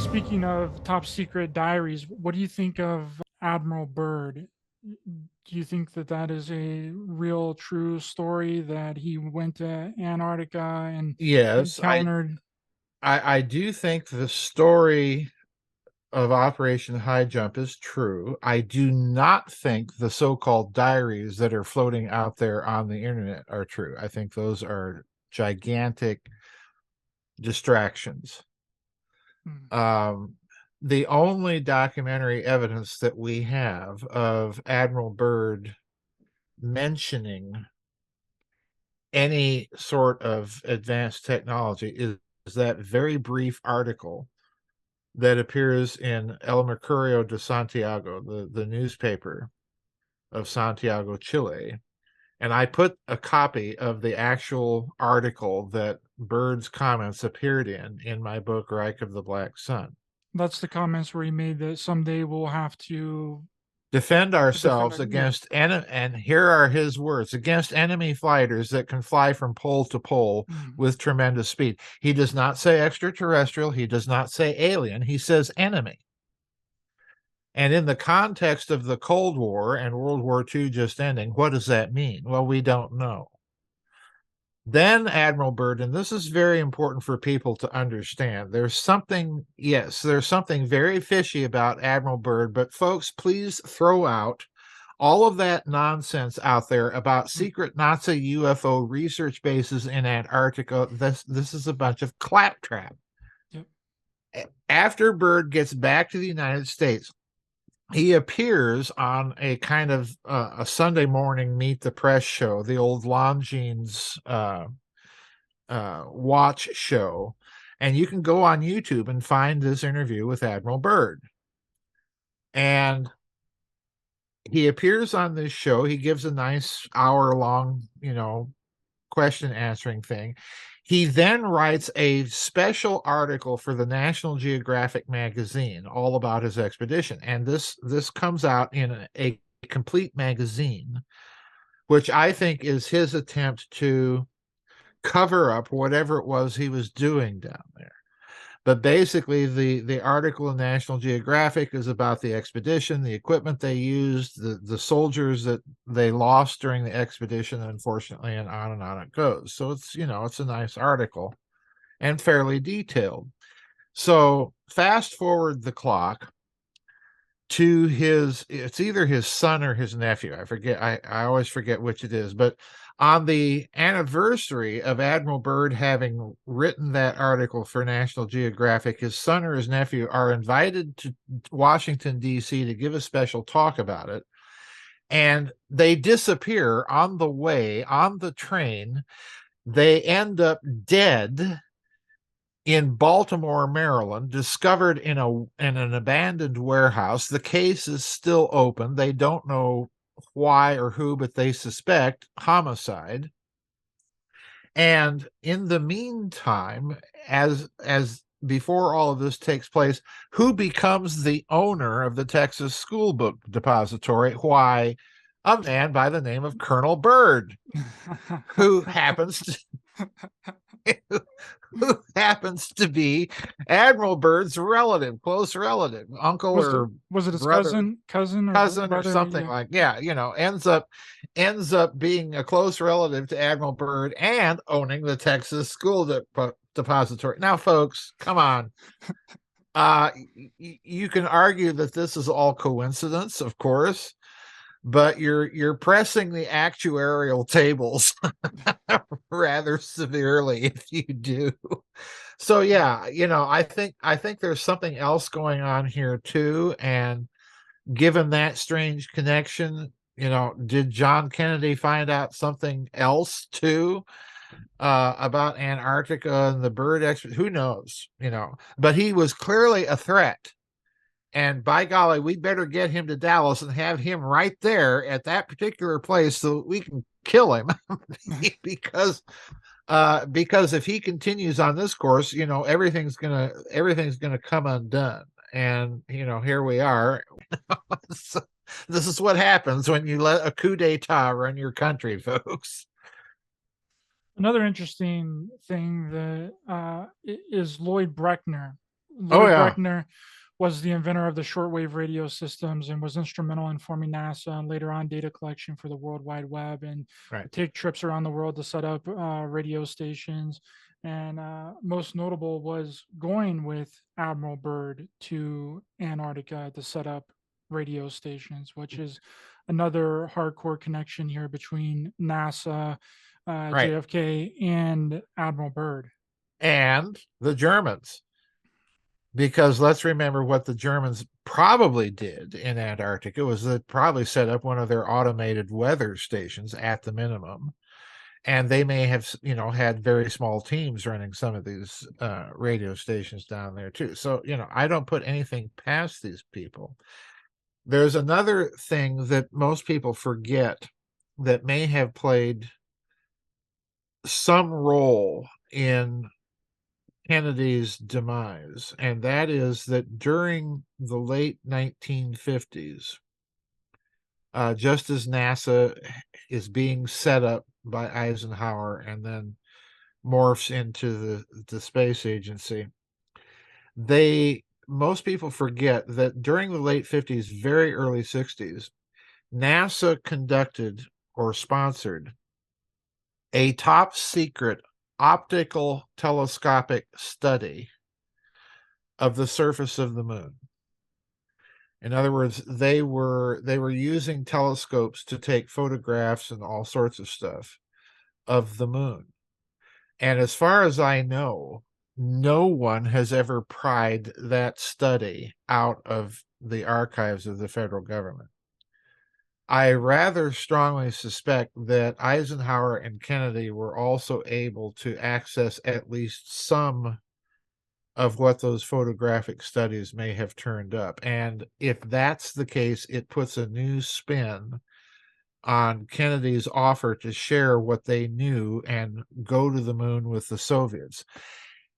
Speaking of top secret diaries, what do you think of Admiral Byrd? Do you think that that is a real, true story that he went to Antarctica and Yes, encountered? I do think the story of Operation Highjump is true. I do not think the so-called diaries that are floating out there on the internet are true. I think those are gigantic distractions. Hmm. Um, the only documentary evidence that we have of Admiral Byrd mentioning any sort of advanced technology is that very brief article that appears in El Mercurio de Santiago, the newspaper of Santiago, Chile. And I put a copy of the actual article that Byrd's comments appeared in my book, Reich of the Black Sun. That's the comments where he made that someday we'll have to Defend defend. ourselves Yeah. against and here are his words, against enemy fighters that can fly from pole to pole Mhm. with tremendous speed. He does not say extraterrestrial, he does not say alien, he says enemy. And in the context of the Cold War and World War II just ending, what does that mean? Well, we don't know. Then Admiral Byrd, and this is very important for people to understand. There's something very fishy about Admiral Byrd, but folks, please throw out all of that nonsense out there about Mm. secret Nazi UFO research bases in Antarctica. This is a bunch of claptrap. Yep. After Byrd gets back to the United States, he appears on a kind of a Sunday morning Meet the Press show, the old Longines watch show. And you can go on YouTube and find this interview with Admiral Byrd. And he appears on this show. He gives a nice hour long, question answering thing. He then writes a special article for the National Geographic magazine all about his expedition. And this comes out in a complete magazine, which I think is his attempt to cover up whatever it was he was doing down there. But basically, the article in National Geographic is about the expedition, the equipment they used, the soldiers that they lost during the expedition, unfortunately, and on it goes. So it's a nice article and fairly detailed. So fast forward the clock to it's either his son or his nephew. I forget. I always forget which it is. But on the anniversary of Admiral Byrd having written that article for National Geographic, his son or his nephew are invited to Washington, D.C. to give a special talk about it. And they disappear on the way, on the train. They end up dead in Baltimore, Maryland, discovered in an abandoned warehouse. The case is still open. They don't know why or who, but they suspect homicide. And in the meantime, as before all of this takes place, who becomes the owner of the Texas School Book Depository? Why, a man by the name of Colonel Byrd, who happens to who happens to be Admiral Byrd's relative, close relative, uncle was it or was it his brother, cousin or cousin or brother? something Yeah. like, yeah, ends up being a close relative to Admiral Byrd and owning the Texas School Depository. Now, folks, come on. You can argue that this is all coincidence, of course, but you're pressing the actuarial tables rather severely if you do. So yeah, I think there's something else going on here too. And given that strange connection, did John Kennedy find out something else too about Antarctica and the bird expedition? Who knows? But he was clearly a threat. And by golly, we better get him to Dallas and have him right there at that particular place so we can kill him because because if he continues on this course, everything's gonna come undone. And here we are. So this is what happens when you let a coup d'etat run your country, folks. Another interesting thing that is Lloyd Breckner. Oh Louis yeah. Brechner was the inventor of the shortwave radio systems and was instrumental in forming NASA and later on data collection for the World Wide Web and Right. take trips around the world to set up radio stations. And most notable was going with Admiral Byrd to Antarctica to set up radio stations, which is another hardcore connection here between NASA, Right. JFK, and Admiral Byrd. And the Germans. Because let's remember what the Germans probably did in Antarctica was they probably set up one of their automated weather stations at the minimum. And they may have, had very small teams running some of these radio stations down there too. So, I don't put anything past these people. There's another thing that most people forget that may have played some role in Kennedy's demise, and that is that during the late 1950s, just as NASA is being set up by Eisenhower and then morphs into the space agency, most people forget that during the late 50s, very early 60s, NASA conducted or sponsored a top secret optical telescopic study of the surface of the moon. In other words, they were using telescopes to take photographs and all sorts of stuff of the moon. And as far as I know, no one has ever pried that study out of the archives of the federal government. I rather strongly suspect that Eisenhower and Kennedy were also able to access at least some of what those photographic studies may have turned up. And if that's the case, it puts a new spin on Kennedy's offer to share what they knew and go to the moon with the Soviets.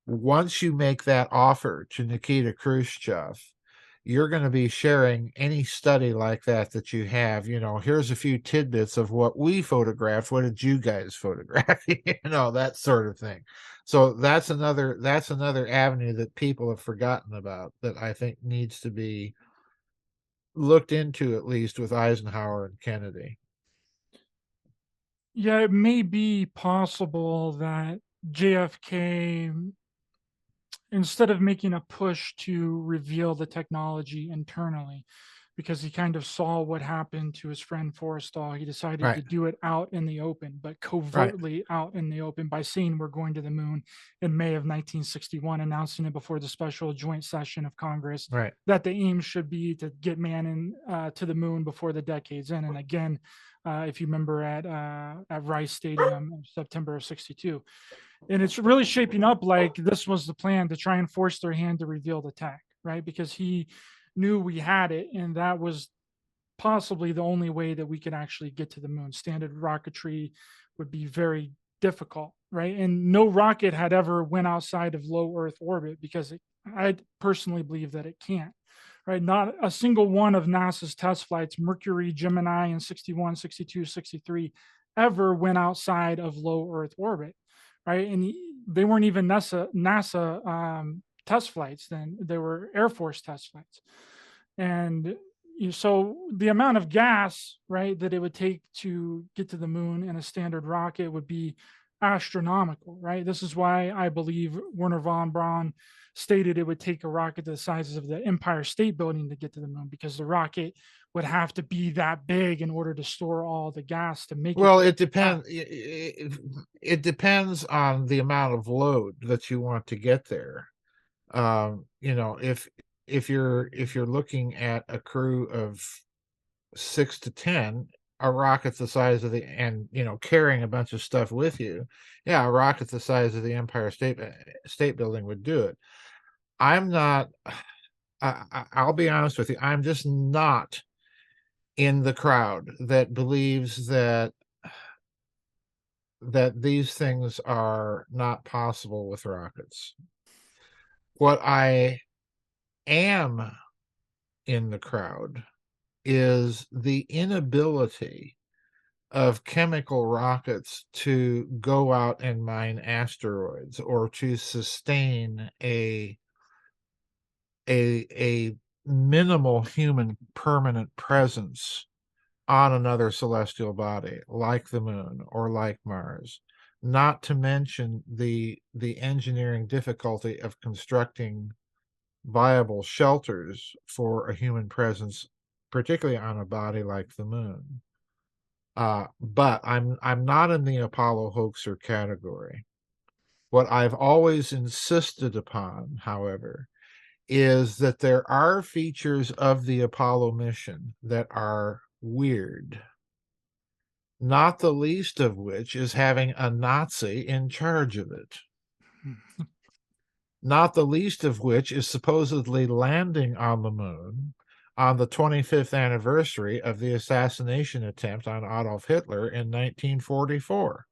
Once you make that offer to Nikita Khrushchev, you're going to be sharing any study like that you have. Here's a few tidbits of what we photographed. What did you guys photograph? That sort of thing. So that's another avenue that people have forgotten about that I think needs to be looked into, at least with Eisenhower and Kennedy. Yeah, it may be possible that JFK, instead of making a push to reveal the technology internally, because he kind of saw what happened to his friend Forrestal, he decided Right. to do it out in the open, but Right. covertly out in the open by saying we're going to the moon in May of 1961, announcing it before the special joint session of Congress Right. that the aim should be to get man in to the moon before the decade's end. And again, if you remember at Rice Stadium in September of '62. And it's really shaping up like this was the plan to try and force their hand to reveal the tech, right? Because he knew we had it, and that was possibly the only way that we could actually get to the moon. Standard rocketry would be very difficult, right? And no rocket had ever went outside of low Earth orbit because I personally believe that it can't. Right, not a single one of NASA's test flights, Mercury, Gemini, and 61, 62, 63, ever went outside of low Earth orbit, right? And they weren't even NASA test flights then; they were Air Force test flights. And so the amount of gas, right, that it would take to get to the moon in a standard rocket would be astronomical, right? This is why I believe Werner von Braun stated it would take a rocket the size of the Empire State Building to get to the moon, because the rocket would have to be that big in order to store all the gas to make it. Well, it depends. It depends on the amount of load that you want to get there. If you're looking at a crew of 6 to 10, a rocket the size of and carrying a bunch of stuff with you, yeah, a rocket the size of the Empire State Building would do it. I'm not. I'll be honest with you. I'm just not in the crowd that believes that these things are not possible with rockets. What I am in the crowd is the inability of chemical rockets to go out and mine asteroids or to sustain a a minimal human permanent presence on another celestial body like the moon or like Mars, not to mention the engineering difficulty of constructing viable shelters for a human presence, particularly on a body like the moon. But I'm not in the Apollo hoaxer category. What I've always insisted upon, however, is that there are features of the Apollo mission that are weird, not the least of which is having a Nazi in charge of it. Not the least of which is supposedly landing on the moon on the 25th anniversary of the assassination attempt on Adolf Hitler in 1944.